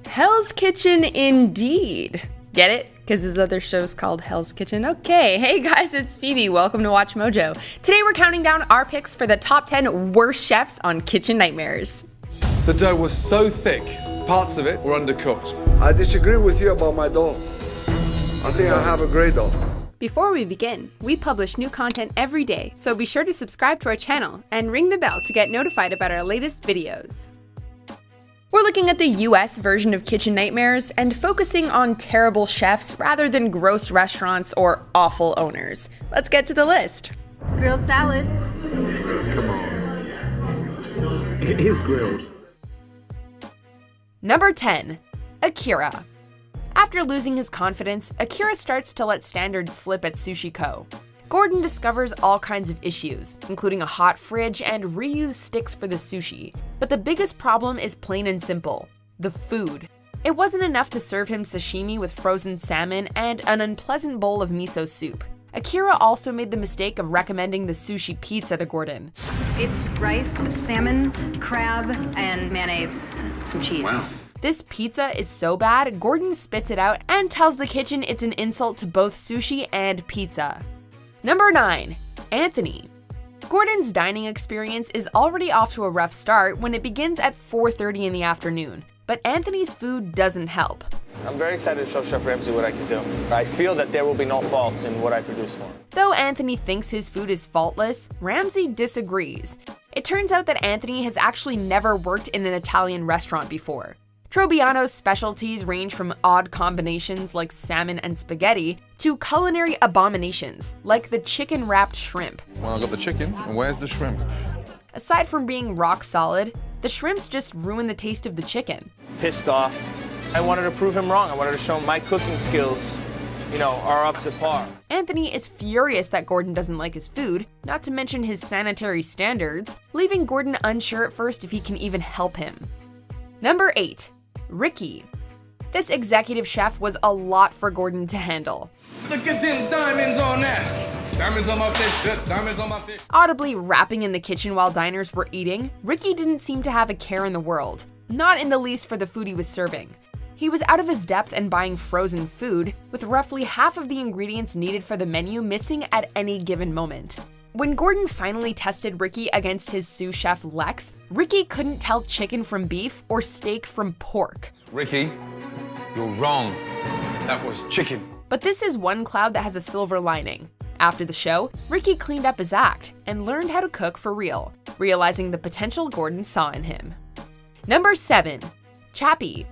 Hell's Kitchen indeed. Get it? Because his other show's called Hell's Kitchen. Okay, hey guys, it's Phoebe. Welcome to WatchMojo. Today we're counting down our picks for the top 10 worst chefs on kitchen nightmares. The dough was so thick, parts of it were undercooked. I disagree with you about my dough. I think I have a great dough. Before we begin, we publish new content every day, so be sure to subscribe to our channel and ring the bell to get notified about our latest videos. We're looking at the US version of Kitchen Nightmares and focusing on terrible chefs rather than gross restaurants or awful owners. Let's get to the list. Grilled salad. Come on. It is grilled. Number 10. Akira. After losing his confidence, Akira starts to let standards slip at Sushi Co. Gordon discovers all kinds of issues, including a hot fridge and reused sticks for the sushi. But the biggest problem is plain and simple: the food. It wasn't enough to serve him sashimi with frozen salmon and an unpleasant bowl of miso soup. Akira also made the mistake of recommending the sushi pizza to Gordon. It's rice, salmon, crab, and mayonnaise, some cheese. Wow. This pizza is so bad, Gordon spits it out and tells the kitchen it's an insult to both sushi and pizza. Number 9. Anthony. Gordon's dining experience is already off to a rough start when it begins at 4:30 in the afternoon, but Anthony's food doesn't help. I'm very excited to show Chef Ramsay what I can do. I feel that there will be no faults in what I produce for him. Though Anthony thinks his food is faultless, Ramsay disagrees. It turns out that Anthony has actually never worked in an Italian restaurant before. Trobiano's specialties range from odd combinations like salmon and spaghetti to culinary abominations like the chicken-wrapped shrimp. Well, I got the chicken, and where's the shrimp? Aside from being rock solid, the shrimps just ruin the taste of the chicken. Pissed off. I wanted to prove him wrong. I wanted to show him my cooking skills, are up to par. Anthony is furious that Gordon doesn't like his food, not to mention his sanitary standards, leaving Gordon unsure at first if he can even help him. Number 8. Ricky. This executive chef was a lot for Gordon to handle. Look at them diamonds on that. Diamonds on my fish, diamonds on my fish. Audibly rapping in the kitchen while diners were eating, Ricky didn't seem to have a care in the world, not in the least for the food he was serving. He was out of his depth and buying frozen food, with roughly half of the ingredients needed for the menu missing at any given moment. When Gordon finally tested Ricky against his sous chef Lex, Ricky couldn't tell chicken from beef or steak from pork. Ricky, you're wrong. That was chicken. But this is one cloud that has a silver lining. After the show, Ricky cleaned up his act and learned how to cook for real, realizing the potential Gordon saw in him. Number 7. Chappie.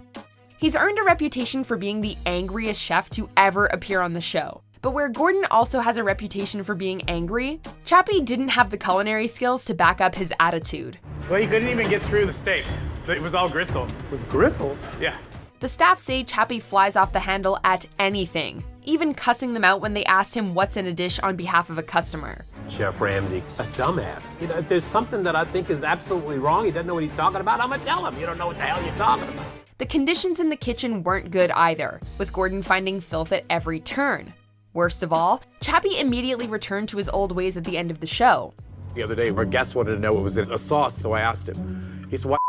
He's earned a reputation for being the angriest chef to ever appear on the show. But where Gordon also has a reputation for being angry, Chappie didn't have the culinary skills to back up his attitude. Well, he couldn't even get through the steak. It was all gristle. It was gristle? Yeah. The staff say Chappie flies off the handle at anything, even cussing them out when they asked him what's in a dish on behalf of a customer. Chef Ramsay's a dumbass. If there's something that I think is absolutely wrong, he doesn't know what he's talking about, I'm gonna tell him. You don't know what the hell you're talking about. The conditions in the kitchen weren't good either, with Gordon finding filth at every turn. Worst of all, Chappie immediately returned to his old ways at the end of the show. The other day, our guest wanted to know what was in a sauce, so I asked him. He said, "What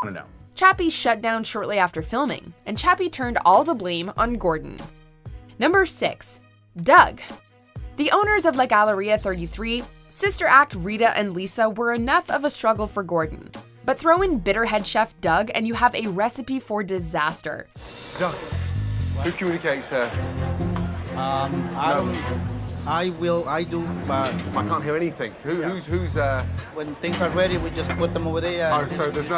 want to know?" Chappie shut down shortly after filming, and Chappie turned all the blame on Gordon. Number 6. Doug. The owners of La Galleria 33, Sister Act Rita and Lisa were enough of a struggle for Gordon. But throw in bitter head chef Doug and you have a recipe for disaster. Doug, who communicates here? I do, but I can't hear anything. Who's when things are ready, we just put them over there. Oh, so there's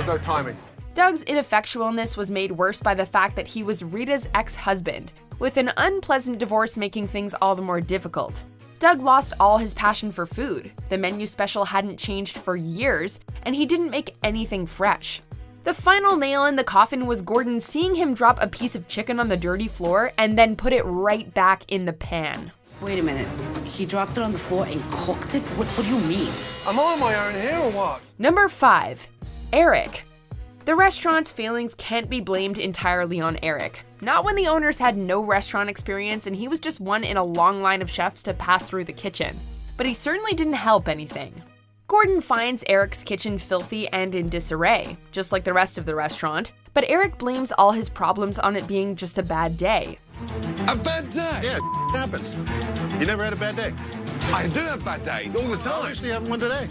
no timing. Doug's ineffectualness was made worse by the fact that he was Rita's ex-husband, with an unpleasant divorce making things all the more difficult. Doug lost all his passion for food, the menu special hadn't changed for years, and he didn't make anything fresh. The final nail in the coffin was Gordon seeing him drop a piece of chicken on the dirty floor and then put it right back in the pan. Wait a minute, he dropped it on the floor and cooked it? What do you mean? Am I on my own here or what? Number 5. Eric. The restaurant's failings can't be blamed entirely on Eric. Not when the owners had no restaurant experience and he was just one in a long line of chefs to pass through the kitchen. But he certainly didn't help anything. Gordon finds Eric's kitchen filthy and in disarray, just like the rest of the restaurant, but Eric blames all his problems on it being just a bad day. A bad day? Yeah, happens. You never had a bad day? I do have bad days all the time. Obviously, you having one today.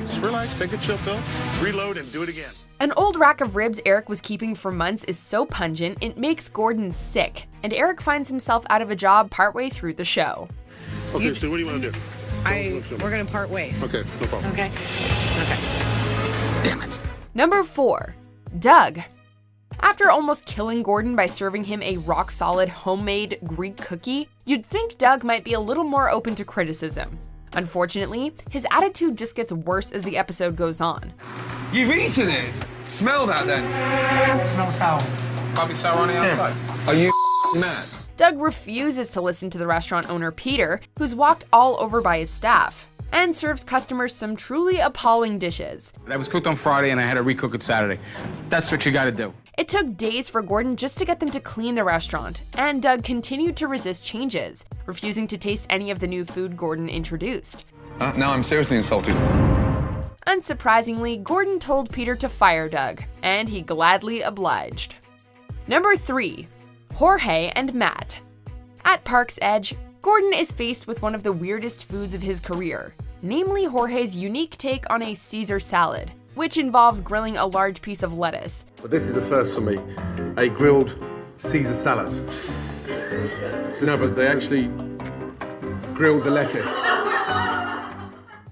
Just relax, take a chill pill, reload, and do it again. An old rack of ribs Eric was keeping for months is so pungent, it makes Gordon sick, and Eric finds himself out of a job partway through the show. Okay, so what do you want to do? We're gonna part ways. Okay, no problem. Okay? Damn it. Number 4. Doug. After almost killing Gordon by serving him a rock-solid homemade Greek cookie, you'd think Doug might be a little more open to criticism. Unfortunately, his attitude just gets worse as the episode goes on. You've eaten it. Smell that then. Smells sour. Probably sour on the outside. Are you mad? Doug refuses to listen to the restaurant owner Peter, who's walked all over by his staff, and serves customers some truly appalling dishes. That was cooked on Friday and I had to recook it Saturday. That's what you gotta do. It took days for Gordon just to get them to clean the restaurant, and Doug continued to resist changes, refusing to taste any of the new food Gordon introduced. Now I'm seriously insulted. Unsurprisingly, Gordon told Peter to fire Doug, and he gladly obliged. Number 3. Jorge and Matt. At Park's Edge, Gordon is faced with one of the weirdest foods of his career, namely Jorge's unique take on a Caesar salad, which involves grilling a large piece of lettuce. But this is a first for me, a grilled Caesar salad. No, but they actually grilled the lettuce.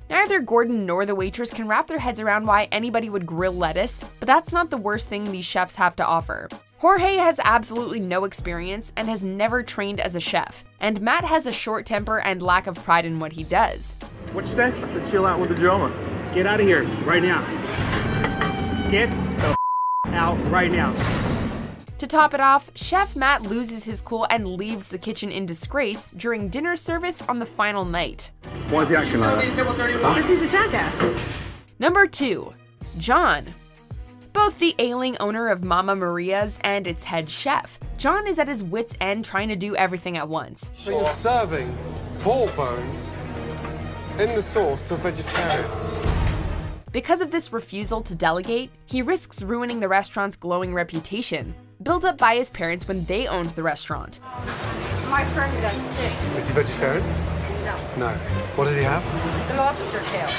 Neither Gordon nor the waitress can wrap their heads around why anybody would grill lettuce, but that's not the worst thing these chefs have to offer. Jorge has absolutely no experience and has never trained as a chef, and Matt has a short temper and lack of pride in what he does. What'd you say? I said chill out with the drama. Get out of here, right now. Get the out right now. To top it off, Chef Matt loses his cool and leaves the kitchen in disgrace during dinner service on the final night. Why is he acting like that? Because he's a jackass. Number 2. John. Both the ailing owner of Mama Maria's and its head chef, John is at his wit's end trying to do everything at once. So you're serving pork bones in the sauce to a vegetarian. Because of this refusal to delegate, he risks ruining the restaurant's glowing reputation, built up by his parents when they owned the restaurant. My friend got sick. Is he vegetarian? No. No. What did he have? It's a lobster tail.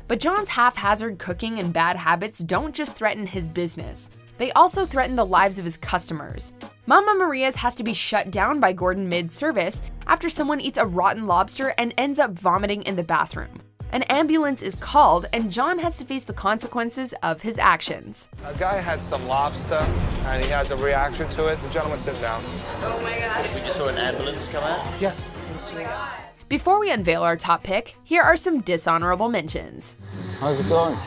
But John's haphazard cooking and bad habits don't just threaten his business. They also threaten the lives of his customers. Mama Maria's has to be shut down by Gordon mid-service after someone eats a rotten lobster and ends up vomiting in the bathroom. An ambulance is called, and John has to face the consequences of his actions. A guy had some lobster and he has a reaction to it. The gentleman sit down. Oh my God. We just saw an ambulance come out? Yes. Oh my God. Before we unveil our top pick, here are some dishonorable mentions. How's it going?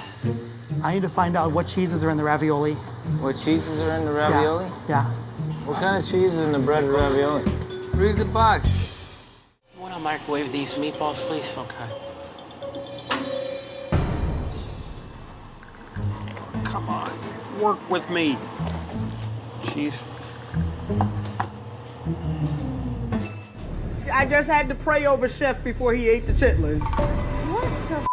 I need to find out what cheeses are in the ravioli. What cheeses are in the ravioli? Yeah. What kind of cheese is in the breaded ravioli? Read the box. You want to microwave these meatballs, please? Okay. Come on, work with me. Cheese. I just had to pray over Chef before he ate the chitlins. What the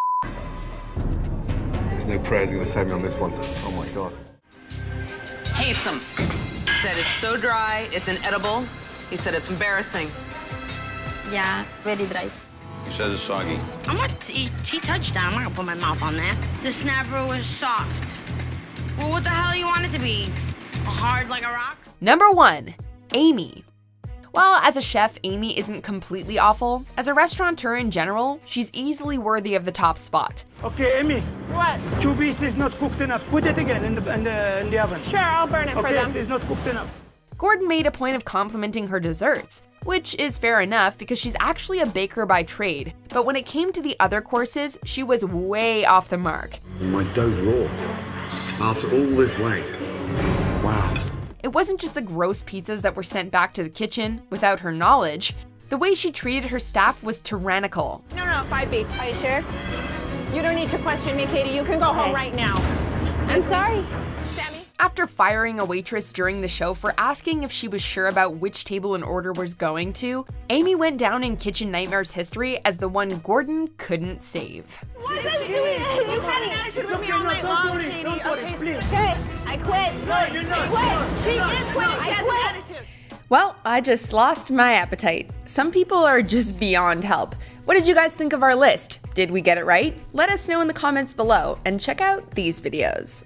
There's no prayers gonna save me on this one. Oh my God. Hates him. Said it's so dry, it's inedible. He said it's embarrassing. Yeah, very dry. He says it's soggy. I'm not he touched down. I'm not gonna put my mouth on that. The snapper was soft. Well, what the hell you want it to be? Hard like a rock? Number 1. Amy. While as a chef, Amy isn't completely awful, as a restaurateur in general, she's easily worthy of the top spot. Okay, Amy. What? 2 pieces not cooked enough. Put it again in the oven. Sure, I'll burn it for them. Okay, it's not cooked enough. Gordon made a point of complimenting her desserts, which is fair enough because she's actually a baker by trade, but when it came to the other courses, she was way off the mark. My dough's raw. After all this wait. Wow. It wasn't just the gross pizzas that were sent back to the kitchen without her knowledge. The way she treated her staff was tyrannical. No, 5 beef. Are you sure? You don't need to question me, Katie. You can go home right now. I'm sorry, Sammy. After firing a waitress during the show for asking if she was sure about which table an order was going to, Amy went down in Kitchen Nightmares history as the one Gordon couldn't save. What are you doing? You had an attitude with me all night long, Katie. Okay, I quit. No, you're not. Quit. She is quitting. She has an attitude. Well, I just lost my appetite. Some people are just beyond help. What did you guys think of our list? Did we get it right? Let us know in the comments below and check out these videos.